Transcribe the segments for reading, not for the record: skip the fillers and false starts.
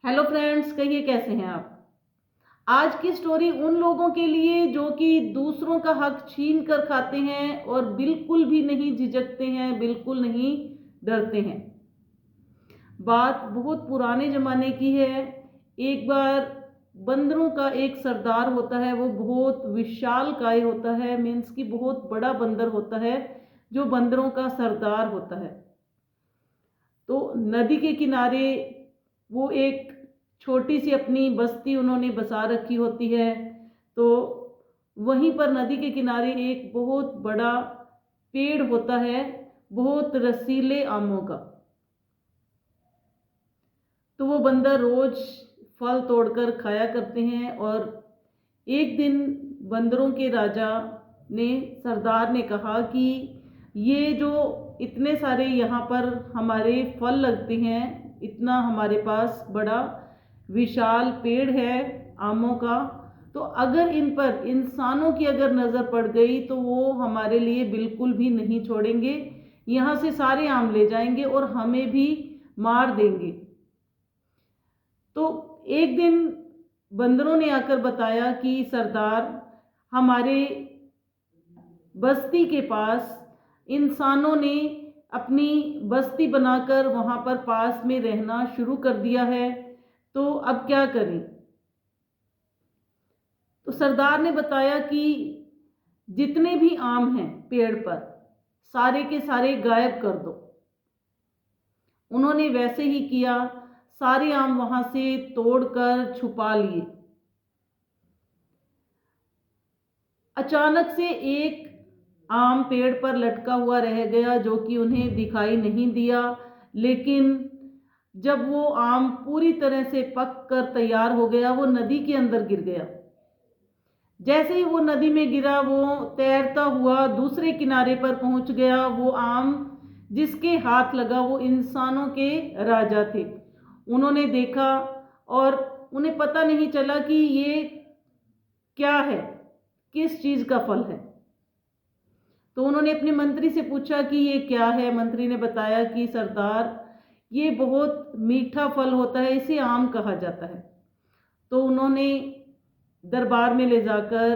Hello friends, कहिए कैसे हैं आप। आज की स्टोरी उन लोगों के लिए जो कि दूसरों का हक छीन कर खाते हैं और बिल्कुल भी नहीं झिझकते हैं, बिल्कुल नहीं डरते हैं। बात बहुत पुराने जमाने की है। एक बार बंदरों का एक सरदार होता है, वो बहुत विशाल काय होता है, मीन्स कि बहुत बड़ा बंदर होता है जो बंदरों का सरदार होता है। तो नदी के किनारे वो एक छोटी सी अपनी बस्ती उन्होंने बसा रखी होती है। तो वहीं पर नदी के किनारे एक बहुत बड़ा पेड़ होता है, बहुत रसीले आमों का। तो वो बंदर रोज फल तोड़कर खाया करते हैं। और एक दिन बंदरों के राजा ने, सरदार ने कहा कि ये जो इतने सारे यहाँ पर हमारे फल लगते हैं, इतना हमारे पास बड़ा विशाल पेड़ है आमों का, तो अगर इन पर इंसानों की अगर नज़र पड़ गई तो वो हमारे लिए बिल्कुल भी नहीं छोड़ेंगे, यहाँ से सारे आम ले जाएंगे और हमें भी मार देंगे। तो एक दिन बंदरों ने आकर बताया कि सरदार, हमारे बस्ती के पास इंसानों ने अपनी बस्ती बनाकर वहाँ पर पास में रहना शुरू कर दिया है, तो अब क्या करें। तो सरदार ने बताया कि जितने भी आम हैं पेड़ पर, सारे के सारे गायब कर दो। उन्होंने वैसे ही किया, सारे आम वहां से तोड़कर छुपा लिए। अचानक से एक आम पेड़ पर लटका हुआ रह गया जो कि उन्हें दिखाई नहीं दिया। लेकिन जब वो आम पूरी तरह से पक कर तैयार हो गया, वो नदी के अंदर गिर गया। जैसे ही वो नदी में गिरा, वो तैरता हुआ दूसरे किनारे पर पहुंच गया। वो आम जिसके हाथ लगा वो इंसानों के राजा थे। उन्होंने देखा और उन्हें पता नहीं चला कि ये क्या है, किस चीज का फल है। तो उन्होंने अपने मंत्री से पूछा कि ये क्या है। मंत्री ने बताया कि सरदार, ये बहुत मीठा फल होता है, इसे आम कहा जाता है। तो उन्होंने दरबार में ले जाकर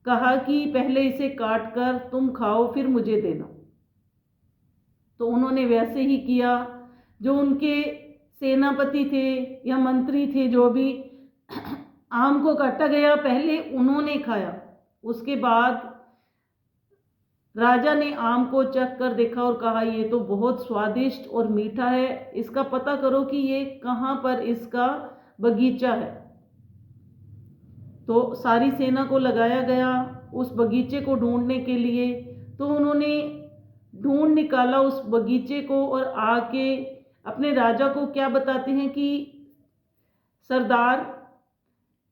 कहा कि पहले इसे काट कर तुम खाओ, फिर मुझे देना। तो उन्होंने वैसे ही किया। जो उनके सेनापति थे या मंत्री थे, जो भी, आम को काटा गया, पहले उन्होंने खाया। उसके बाद राजा ने आम को चख कर देखा और कहा, ये तो बहुत स्वादिष्ट और मीठा है, इसका पता करो कि ये कहाँ पर इसका बगीचा है। तो सारी सेना को लगाया गया उस बगीचे को ढूंढने के लिए। तो उन्होंने ढूंढ निकाला उस बगीचे को और आके अपने राजा को क्या बताते हैं कि सरदार,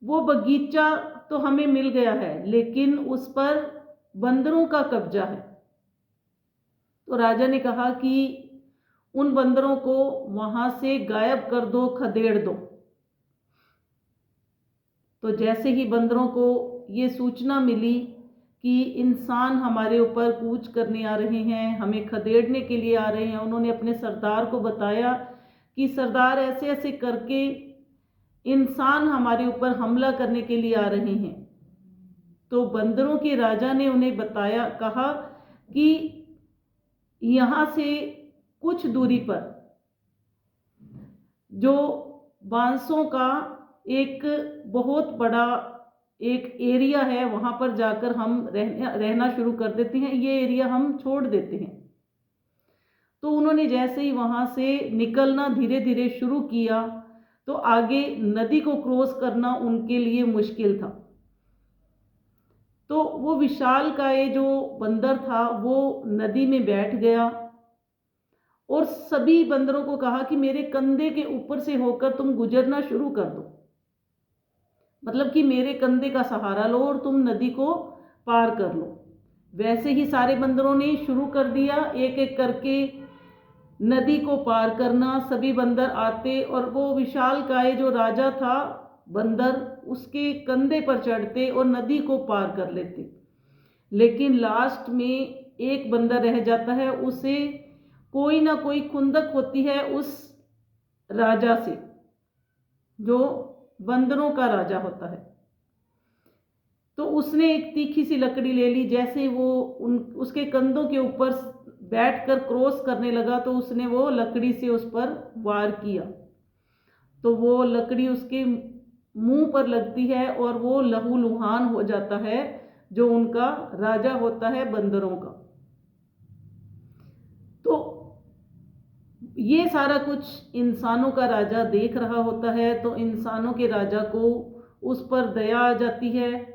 वो बगीचा तो हमें मिल गया है, लेकिन उस पर बंदरों का कब्जा है। तो राजा ने कहा कि उन बंदरों को वहां से गायब कर दो, खदेड़ दो। तो जैसे ही बंदरों को ये सूचना मिली कि इंसान हमारे ऊपर कूच करने आ रहे हैं, हमें खदेड़ने के लिए आ रहे हैं, उन्होंने अपने सरदार को बताया कि सरदार, ऐसे ऐसे करके इंसान हमारे ऊपर हमला करने के लिए आ रहे हैं। तो बंदरों के राजा ने उन्हें बताया, कहा कि यहाँ से कुछ दूरी पर जो बांसों का एक बहुत बड़ा एक एरिया है, वहां पर जाकर हम रहना शुरू कर देते हैं, ये एरिया हम छोड़ देते हैं। तो उन्होंने जैसे ही वहां से निकलना धीरे धीरे शुरू किया, तो आगे नदी को क्रॉस करना उनके लिए मुश्किल था। तो वो विशाल काय जो बंदर था, वो नदी में बैठ गया और सभी बंदरों को कहा कि मेरे कंधे के ऊपर से होकर तुम गुजरना शुरू कर दो। मतलब कि मेरे कंधे का सहारा लो और तुम नदी को पार कर लो। वैसे ही सारे बंदरों ने शुरू कर दिया, एक एक करके नदी को पार करना। सभी बंदर आते और वो विशाल काय जो राजा था बंदर, उसके कंधे पर चढ़ते और नदी को पार कर लेते। लेकिन लास्ट में एक बंदर रह जाता है, उसे कोई ना कोई खुंदक होती है उस राजा से। जो बंदरों का राजा होता है। तो उसने एक तीखी सी लकड़ी ले ली, जैसे वो उसके कंधों के ऊपर बैठकर क्रॉस करने लगा तो उसने वो लकड़ी से उस पर वार किया। तो वो लकड़ी उसके मुंह पर लगती है और वो लहूलुहान हो जाता है, जो उनका राजा होता है बंदरों का। तो ये सारा कुछ इंसानों का राजा देख रहा होता है, तो इंसानों के राजा को उस पर दया आ जाती है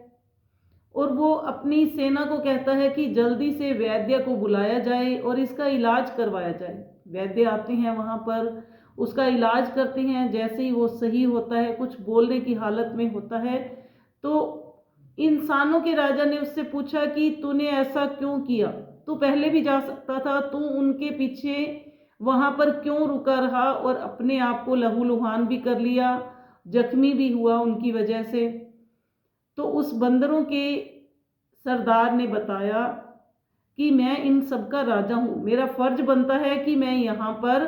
और वो अपनी सेना को कहता है कि जल्दी से वैद्य को बुलाया जाए और इसका इलाज करवाया जाए। वैद्य आते हैं वहां पर, उसका इलाज करते हैं। जैसे ही वो सही होता है, कुछ बोलने की हालत में होता है, तो इंसानों के राजा ने उससे पूछा कि तूने ऐसा क्यों किया, तू पहले भी जा सकता था, तू उनके पीछे वहां पर क्यों रुका रहा और अपने आप को लहूलुहान भी कर लिया, जख्मी भी हुआ उनकी वजह से। तो उस बंदरों के सरदार ने बताया कि मैं इन सब का राजा हूं, मेरा फर्ज बनता है कि मैं यहाँ पर